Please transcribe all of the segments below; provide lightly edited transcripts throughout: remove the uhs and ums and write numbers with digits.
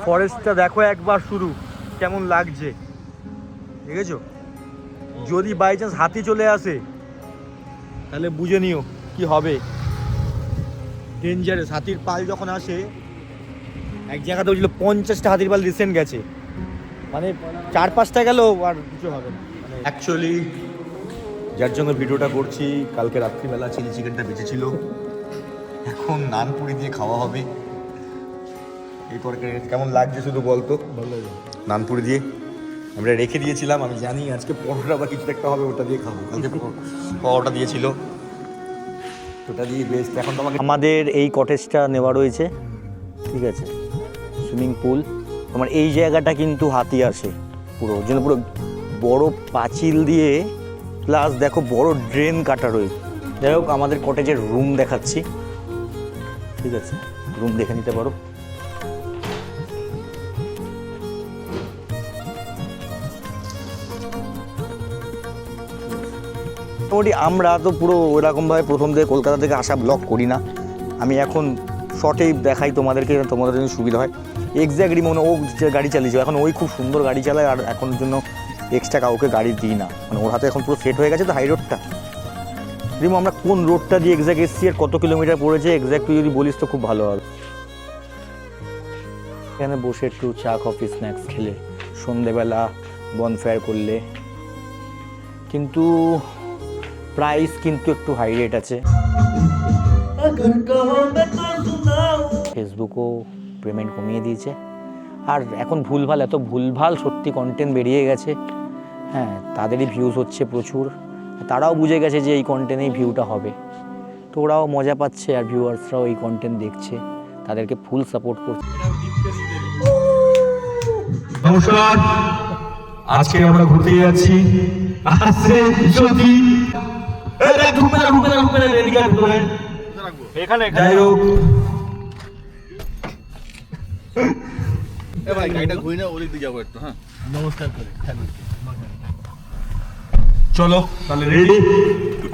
ফরেস্টটা দেখো একবার শুরু কেমন লাগছে, দেখেছো? যদি বাই চান্স হাতি চলে আসে তাহলে বুঝে নিও কি হবে। ডেঞ্জারাস। হাতির পাল যখন আসে, এক জায়গাতে বলছিল 50টা হাতির পাল রিসেন্ট গেছে, মানে 4-5টা গেল আর কিছু হবে না। অ্যাকচুয়ালি যার জন্য ভিডিওটা করছি, কালকে রাত্রিবেলা চিলি চিকেনটা বেঁচেছিল, এখন নানপুরি দিয়ে খাওয়া হবে। এই তরকারি কেমন লাগছে শুধু বলতো। ভালো লাগে নানপুরি দিয়ে, আমরা রেখে দিয়েছিলাম। আমি জানি আজকে পরোটা বা কিছু একটা হবে, ওটা দিয়ে খাবো। কালকে পরোটা দিয়েছিল, ওটা দিয়ে বেস্ট। এখন তো আমাদের এই কটেজটা নেওয়া রয়েছে, ঠিক আছে? সুইমিং পুল, তোমার এই জায়গাটা কিন্তু হাতি আসে পুরো, ওর জন্য পুরো বড় পাঁচিল দিয়ে, প্লাস দেখো বড় ড্রেন কাটা রয়েছে। যাই হোক, আমাদের কটেজের রুম দেখাচ্ছি, ঠিক আছে? রুম দেখে নিতে পারো। মোটামুটি আমরা তো পুরো ওইরকমভাবে প্রথম থেকে কলকাতা থেকে আসা ব্লগ করি না। আমি এখন শর্টেই দেখাই তোমাদেরকে, তোমাদের জন্য সুবিধা হয়। এক্স্যাক্টলি মনে ও যে গাড়ি চালিয়েছে এখন, ওই খুব সুন্দর গাড়ি চালায়, আর এখন জন্য এক্সট্রা কাউকে গাড়ি দিই না, মানে ওর হাতে এখন পুরো সেট হয়ে গেছে তো হাই রোডটা। রিমো, আমরা কোন রোডটা দিয়ে এক্স্যাক্ট এসছি আর কত কিলোমিটার পড়েছে এক্স্যাক্ট তুই যদি বলিস তো খুব ভালো হবে। এখানে বসে একটু চা কফি স্ন্যাক্স খেলে, সন্ধেবেলা বনফায়ার করলে, কিন্তু প্রাইস কিন্তু একটু হাই রেট আছে। ফেসবুকও পেমেন্ট কমিয়ে দিয়েছে, আর এখন ভুলভাল, এত ভুলভাল সত্যি কন্টেন্ট বেরিয়ে গেছে। হ্যাঁ, তাদেরই ভিউজ হচ্ছে প্রচুর, তারাও বুঝে গেছে যে এই কন্টেন্টেই ভিউটা হবে, তো ওরাও মজা পাচ্ছে আর ভিউয়ার্সরাও এই কন্টেন্ট দেখছে, তাদেরকে ফুল সাপোর্ট করছে। নমস্কার, আজকে আমরা ঘুরতে যাচ্ছি এখানে যাই হোক, চলো তাহলে রেডি,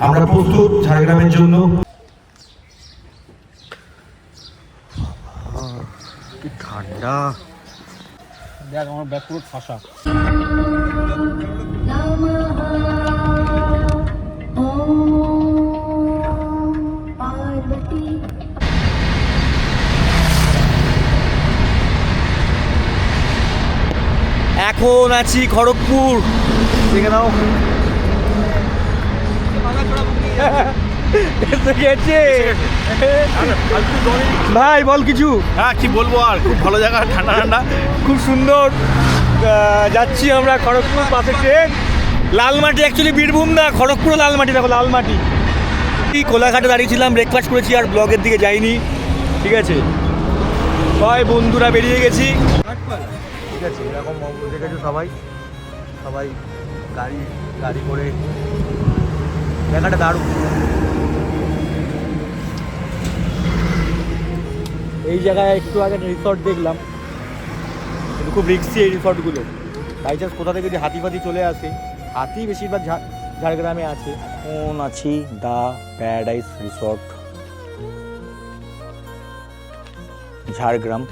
আমরা প্রস্তুত ঝাড়গ্রামের জন্য। কি ঠান্ডা, দেখ আমার ব্যাগ পুরো ঠাসা। এখন আছি খড়গপুর, দেখে নাও। ভাই বল কিছু। হ্যাঁ, কি বলবো আর, খুব ভালো জায়গা, ঠান্ডা ঠান্ডা, খুব সুন্দর। যাচ্ছি আমরা খড়গপুর, পাশে ট্রেন। লালমাটি, অ্যাকচুয়ালি বীরভূম না, খড়গপুর লালমাটি। দেখো লালমাটি। কোলাঘাটে দাঁড়িয়েছিলাম, ব্রেকফাস্ট করেছি, আর ব্লগের দিকে যাইনি, ঠিক আছে? ভাই বন্ধুরা বেরিয়ে গেছি, ঠিক আছে? এরকম দেখেছো সবাই সবাই গাড়ি গাড়ি করে, জায়গাটা দারুণ। এই জায়গায় একটু আগে রিসর্ট দেখলাম, কিন্তু খুব রিক্সি এই রিসর্টগুলো। বাই চান্স কোথা থেকে যদি হাতি ফাতি চলে আসে, হাতি বেশিরভাগ ঝাড়গ্রামে আছে। কোন আছি দ্য প্যারাডাইস রিসর্ট, ঝাড়গ্রাম।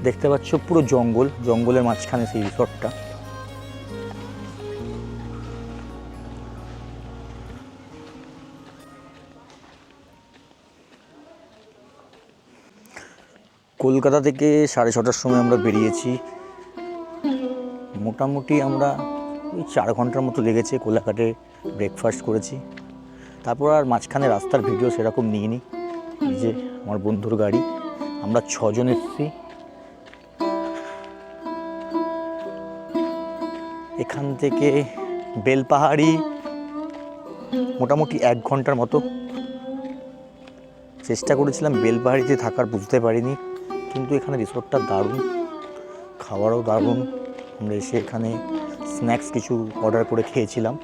দেখতে পাচ্ছ পুরো জঙ্গল, জঙ্গলের মাঝখানে সেই রিসর্টটা। কলকাতা থেকে 6:30টার সময় আমরা বেরিয়েছি। মোটামুটি আমরা ওই 4 ঘন্টার মতো লেগেছে। কোলাঘাটে ব্রেকফাস্ট করেছি, তারপর আর মাঝখানে রাস্তার ভিডিও সেরকম নিইনি। এই যে আমার বন্ধুর গাড়ি, আমরা 6 জন এসেছি। এখান থেকে বেলপাহাড়ি মোটামুটি 1 ঘন্টার মতো। চেষ্টা করেছিলাম বেলপাহাড়িতে থাকার, বুঝতে পারিনি, কিন্তু এখানে রিসোর্টটা দারুণ, খাবারও দারুণ। আমরা এসে এখানে স্ন্যাক্স কিছু অর্ডার করে খেয়েছিলাম।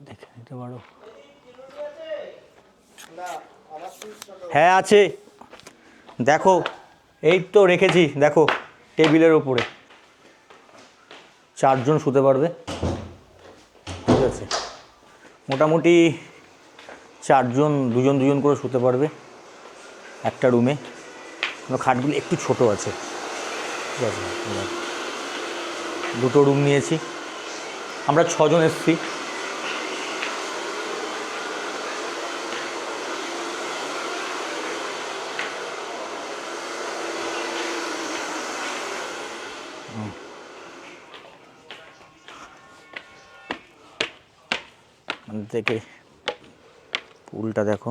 দেখে নিতে পারো। হ্যাঁ আছে, দেখো এই তো রেখেছি, দেখো টেবিলের ওপরে। 4 জন শুতে পারবে, ঠিক আছে? আছে, মোটামুটি 4 জন, 2 জন 2 জন করে শুতে পারবে একটা রুমে। খাটগুলো একটু ছোট আছে, ঠিক আছে। 2টো রুম নিয়েছি, আমরা 6 জন এসেছি। থেকে পুলটা দেখো,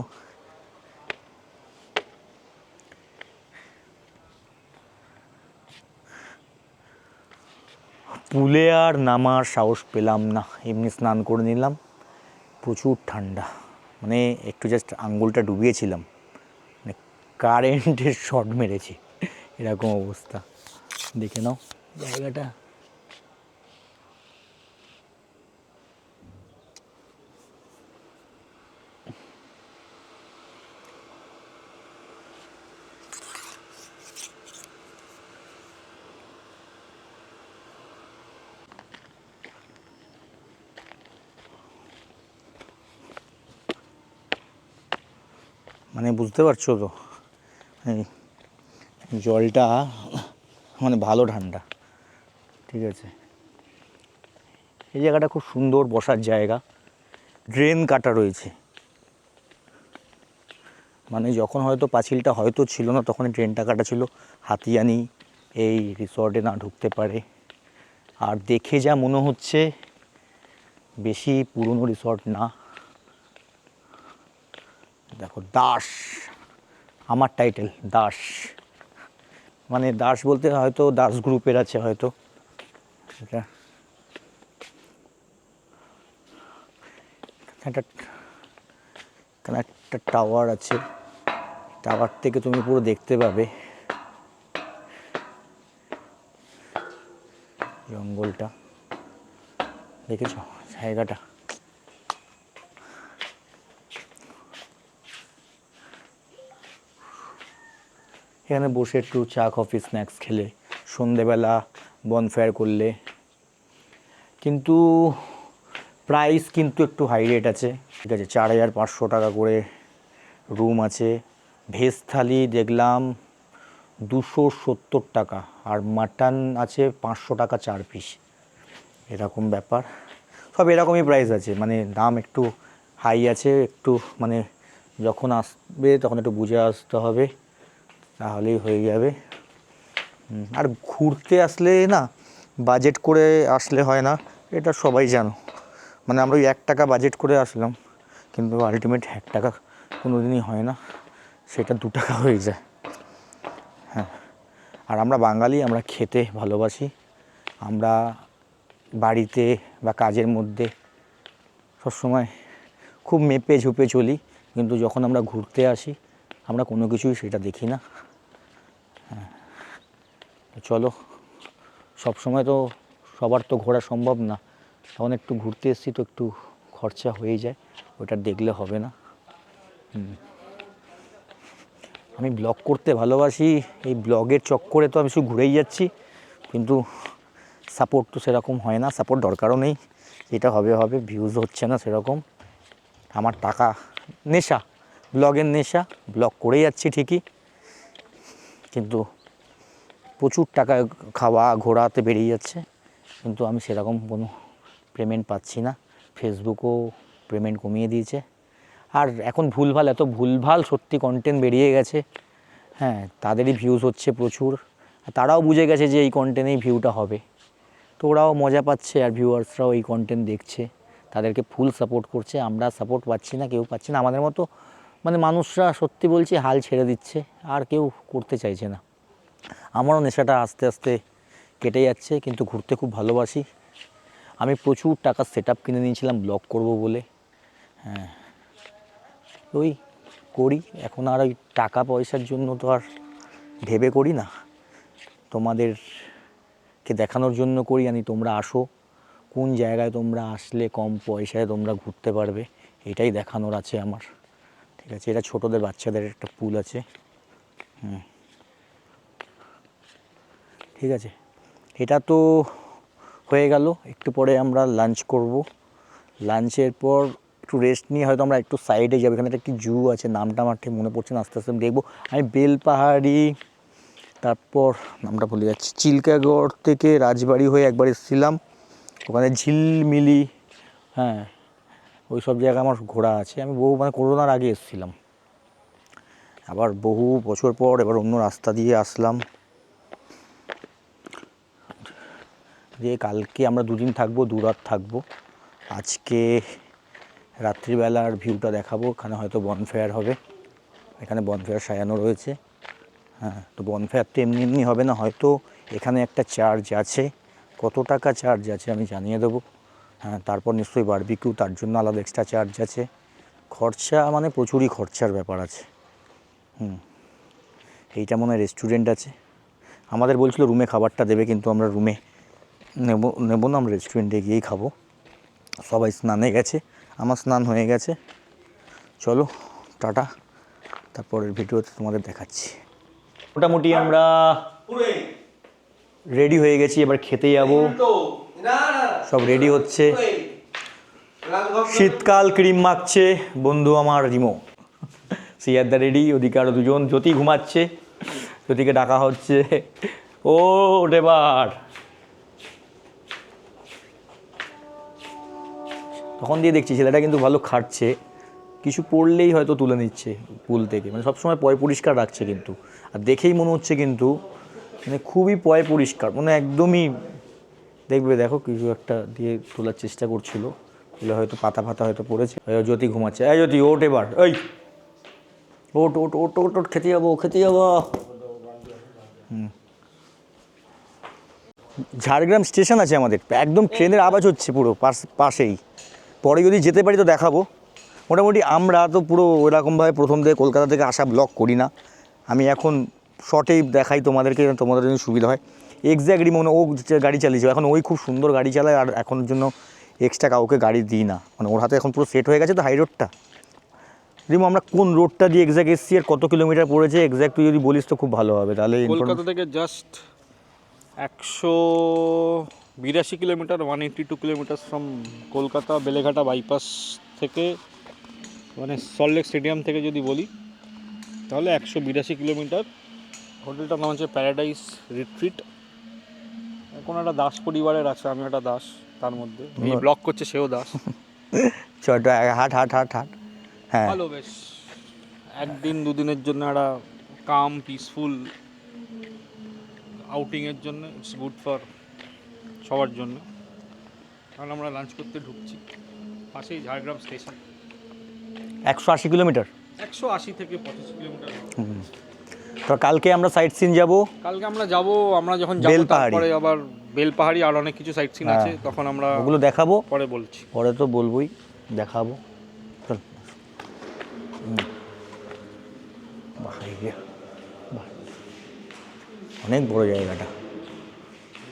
পুলে আর নামার সাহস পেলাম না, এমনি স্নান করে নিলাম। প্রচুর ঠান্ডা, মানে একটু জাস্ট আঙ্গুলটা ডুবিয়েছিলাম, মানে কারেন্টের শর্ট মেরেছি, এরকম অবস্থা। দেখে নাও জায়গাটা। মানে বুঝতে পারছো তো, এই জলটা মানে ভালো ঠান্ডা, ঠিক আছে। এই জায়গাটা খুব সুন্দর বসার জায়গা, ড্রেন কাটা রয়েছে, মানে যখন হয়তো পাঁচিলটা হয়তো ছিল না তখন ড্রেনটা কাটা ছিল, হাতিয়ানি এই রিসর্টে না ঢুকতে পারে। আর দেখে যা মনে হচ্ছে বেশি পুরনো রিসর্ট না। দেখো দাস, আমার টাইটেল দাস, মানে দাস বলতে হয়তো দাস গ্রুপের আছে হয়তো এটা। এখানে একটা টাওয়ার আছে, টাওয়ার থেকে তুমি পুরো দেখতে পাবে জঙ্গলটা, দেখেছ জায়গাটা। এখানে বসে একটু চা কফি স্ন্যাক্স খেলে, সন্ধেবেলা বনফায়ার করলে। কিন্তু প্রাইস কিন্তু একটু হাই রেট আছে, ঠিক আছে। 4500 টাকা করে রুম আছে। ভেজ থালি দেখলাম 270 টাকা, আর মাটন আছে 500 টাকা 4 পিস, এরকম ব্যাপার। সব এরকমই প্রাইস আছে, মানে দাম একটু হাই আছে, একটু মানে যখন আসবে তখন একটু বুঝে আসতে হবে, তাহলেই হয়ে যাবে। আর ঘুরতে আসলে না বাজেট করে আসলে হয় না, এটা সবাই জানো। মানে আমরা ওই 1 টাকা বাজেট করে আসলাম, কিন্তু আলটিমেট 1 টাকা কোনো দিনই হয় না, সেটা 2 টাকা হয়ে যায়। হ্যাঁ, আর আমরা বাঙালি, আমরা খেতে ভালোবাসি। আমরা বাড়িতে বা কাজের মধ্যে সবসময় খুব মেপে ঝুপে চলি, কিন্তু যখন আমরা ঘুরতে আসি আমরা কোনো কিছুই সেটা দেখি না। হ্যাঁ, চলো, সব সময় তো সবার তো ঘোরা সম্ভব না, তখন একটু ঘুরতে এসেছি তো একটু খরচা হয়ে যায়, ওটা দেখলে হবে না। আমি ব্লগ করতে ভালোবাসি, এই ব্লগের চক্করে তো আমি শুধু ঘুরেই যাচ্ছি, কিন্তু সাপোর্ট তো সেরকম হয় না, সাপোর্ট দরকারও নেই, যেটা হবে হবে, ভিউজ হচ্ছে না সেরকম। আমার টাকা নেশা, ব্লগের নেশা, ব্লগ করে যাচ্ছি ঠিকই, কিন্তু প্রচুর টাকা খাওয়া ঘোরাতে বেরিয়ে যাচ্ছে, কিন্তু আমি সেরকম কোনো পেমেন্ট পাচ্ছি না। ফেসবুকও পেমেন্ট কমিয়ে দিয়েছে, আর এখন ভুলভাল, এত ভুলভাল সত্যি কন্টেন্ট বেরিয়ে গেছে। হ্যাঁ, তাদেরই ভিউজ হচ্ছে প্রচুর, তারাও বুঝে গেছে যে এই কন্টেন্টেই ভিউটা হবে, তো ওরাও মজা পাচ্ছে, আর ভিউয়ার্সরাও এই কন্টেন্ট দেখছে, তাদেরকে ফুল সাপোর্ট করছে। আমরা সাপোর্ট পাচ্ছি না, কেউ পাচ্ছি না, আমাদের মতো মানে মানুষরা সত্যি বলছি হাল ছেড়ে দিচ্ছে, আর কেউ করতে চাইছে না। আমারও নেশাটা আস্তে আস্তে কেটে যাচ্ছে, কিন্তু ঘুরতে খুব ভালোবাসি। আমি প্রচুর টাকা সেটআপ কিনে নিয়েছিলাম ব্লগ করব বলে, হ্যাঁ ওই করি এখন, আর ওই টাকা পয়সার জন্য তো আর ভেবে করি না, তোমাদেরকে দেখানোর জন্য করি। আমি তোমরা আসো, কোন জায়গায় তোমরা আসলে কম পয়সায় তোমরা ঘুরতে পারবে, এটাই দেখানোর আছে আমার, ঠিক আছে। এটা ছোটোদের বাচ্চাদের একটা পুল আছে, ঠিক আছে। এটা তো হয়ে গেল, একটু পরে আমরা লাঞ্চ করব, লাঞ্চের পর একটু রেস্ট নিয়ে হয়তো আমরা একটু সাইডে যাবো, এখানে একটা কি জু আছে, নামটা আমার ঠিক মনে পড়ছে না, আস্তে আস্তে আমি দেখবো। আমি বেলপাহাড়ি, তারপর নামটা ভুলে যাচ্ছি, চিল্কাগড় থেকে রাজবাড়ি হয়ে একবার এসেছিলাম, ওখানে ঝিলমিলি, হ্যাঁ ওই সব জায়গা আমার ঘোরা আছে। আমি বহু মানে করোনার আগে এসেছিলাম, আবার বহু বছর পর এবার অন্য রাস্তা দিয়ে আসলাম। দিয়ে কালকে আমরা দুদিন থাকবো, 2 রাত থাকবো। আজকে রাত্রিবেলার ভিউটা দেখাবো, এখানে হয়তো বনফায়ার হবে, এখানে বনফায়ার সাজানো রয়েছে। হ্যাঁ, তো বনফায়ার তো এমনি এমনি হবে না, হয়তো এখানে একটা চার্জ আছে, কত টাকা চার্জ আছে আমি জানিয়ে দেবো। হ্যাঁ, তারপর নিশ্চয়ই বারবিকিউ, তার জন্য আলাদা এক্সট্রা চার্জ আছে। খরচা মানে প্রচুরই খরচার ব্যাপার আছে। এইটা মনে হয় রেস্টুরেন্ট আছে, আমাদের বলছিল রুমে খাবারটা দেবে, কিন্তু আমরা রুমে নেবো না, আমরা রেস্টুরেন্টে গিয়েই খাবো। সবাই স্নানে গেছে, আমার স্নান হয়ে গেছে। চলো টাটা, তারপরের ভিডিওতে তোমাদের দেখাচ্ছি। মোটামুটি আমরা রেডি হয়ে গেছি, এবার খেতে যাবো, সব রেডি হচ্ছে। শীতকাল, ক্রিম মাখছে বন্ধু আমার রিমো, সিয়ারদা রেডি, ওদিকে আরও দুজন, জ্যোতি ঘুমাচ্ছে, জ্যোতিকে ডাকা হচ্ছে, ও এবার তখন দিয়ে দেখছি ছেলেটা কিন্তু ভালো খাটছে, কিছু পড়লেই হয়তো তুলে নিচ্ছে পুল থেকে, মানে সবসময় পয় পরিষ্কার রাখছে কিন্তু, আর দেখেই মনে হচ্ছে কিন্তু মানে খুবই পয় পরিষ্কার, মানে একদমই দেখবে, দেখো কিছু একটা দিয়ে তোলার চেষ্টা করছিল, এগুলো হয়তো পাতা ফাতা হয়তো পড়েছে। জ্যোতি ঘুমাচ্ছে, এই জ্যোতি ওঠ এবার, এই ওট ওট ওট ওট ওট, খেতে যাবো খেতে যাবো। ঝাড়গ্রাম স্টেশন আছে আমাদের, একদম ট্রেনের আওয়াজ হচ্ছে পুরো পাশেই, পরে যদি যেতে পারি তো দেখাবো। মোটামুটি আমরা তো পুরো ওরকমভাবে প্রথম থেকে কলকাতা থেকে আসা ব্লগ করি না, আমি এখন শর্টেই দেখাই তোমাদেরকে, তোমাদের জন্য সুবিধা হয়। এক্স্যাক্টলি মনে ও গাড়ি চালিয়েছে এখন, ওই খুব সুন্দর গাড়ি চালায়, আর এখনের জন্য এক্সট্রা কাউকে গাড়ি দিই না, মানে ওর হাতে এখন পুরো সেট হয়ে গেছে তো হাই রোডটা। রিমো আমরা কোন রোডটা দিয়ে এক্স্যাক্ট এসছি আর কত কিলোমিটার পড়েছে এক্স্যাক্ট তুই যদি বলিস তো খুব ভালো হবে, তাহলে কলকাতা থেকে just 182 kilometre, 182 kilometre from Kolkata Beleghata bypass থেকে, মানে সল্টলেক স্টেডিয়াম থেকে যদি বলি তাহলে 182 কিলোমিটার। হোটেলটার নাম হচ্ছে প্যারাডাইস রিট্রিট, কোনো একটা দাস পরিবারের আছে, আমি একটা দাস তার মধ্যে, এই ব্লগ করছে সেও দাস। ছোট হাট হাট হাট হাট, হ্যাঁ ভালো, বেশ একদিন দুদিনের জন্য একটা কাম পিসফুল আউটিংয়ের জন্য, ইটস গুড ফর সবার জন্য। কারণ আমরা লাঞ্চ করতে ঢুকছি, পাশেই ঝাড়গ্রাম স্টেশন, 180 কিলোমিটার, 180 থেকে 25 কিলোমিটার। তো কালকে আমরা সাইট সিন যাবো, কালকে আমরা যাব, আমরা যখন যাবো বেলপাহাড়ি। তারপরে আবার বেলপাহাড়ি আর অনেক কিছু সাইট সিন আছে, তখন আমরা ওগুলো দেখাবো, পরে বলছি। পরে তো বলবোই, দেখাবো। চল বাহ, অনেক বড় জায়গাটা,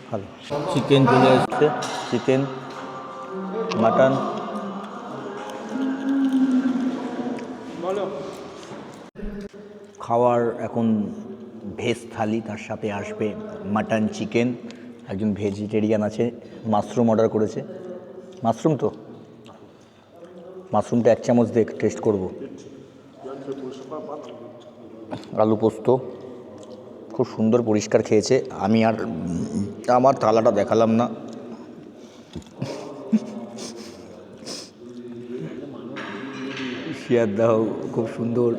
ভালো। চিকেন চলে এসছে, চিকেন, মাটন, খাওয়ার এখন ভেজ থালি, তার সাথে আসবে মাটন চিকেন, একজন ভেজিটেরিয়ান আছে, মাশরুম অর্ডার করেছে, মাশরুম তো মাশরুমটা 1 চামচ দিয়ে টেস্ট করব। আলু পোস্ত খুব সুন্দর পরিষ্কার খেয়েছে, আমি আর আমার থালাটা দেখালাম না। শেয়ার দাও, খুব সুন্দর।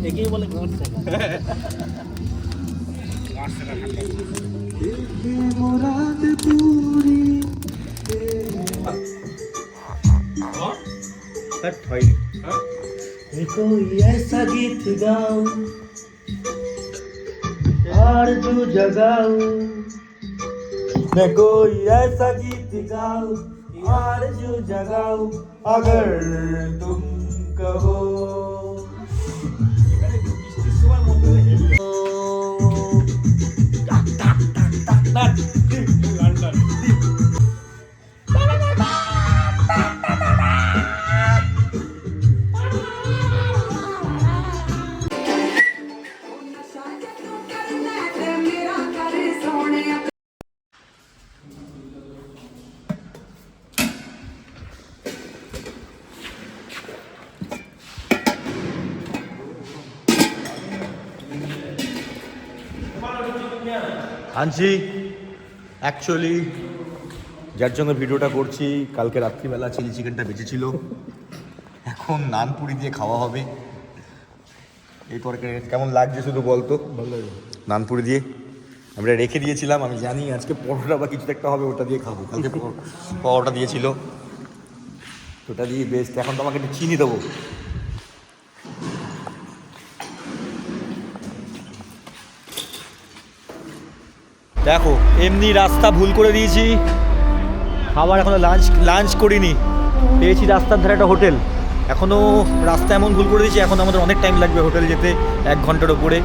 একেই বলে कोई ऐसा गीत गाओ आरज़ू जगाओ, मैं कोई ऐसा गीत गाओ आरज़ू जगाओ, अगर तुम कहो। আনছি অ্যাকচুয়ালি যার জন্য ভিডিওটা করছি, কালকে রাত্রিবেলা চিলি চিকেনটা বেঁচেছিল, এখন নান পুরি দিয়ে খাওয়া হবে। এই তরকারি কেমন লাগছে শুধু বলতো। ভালো লাগে নান পুরি দিয়ে। আমরা রেখে দিয়েছিলাম, আমি জানি আজকে পরোটা বা কিছু একটা হবে, ওটা দিয়ে খাবো। কালকে পরোটা দিয়েছিল, ওটা দিয়ে বেস্ট। এখন তো আমাকে একটু চিনি দেবো। দেখো এমনি রাস্তা ভুল করে দিয়েছি, খাবার এখনো লাঞ্চ করিনি। পেয়েছি রাস্তার ধারে একটা হোটেল, এখনও রাস্তা এমন ভুল করে দিয়েছি, এখন আমাদের অনেক টাইম লাগবে হোটেল যেতে, 1 ঘন্টার ওপরে।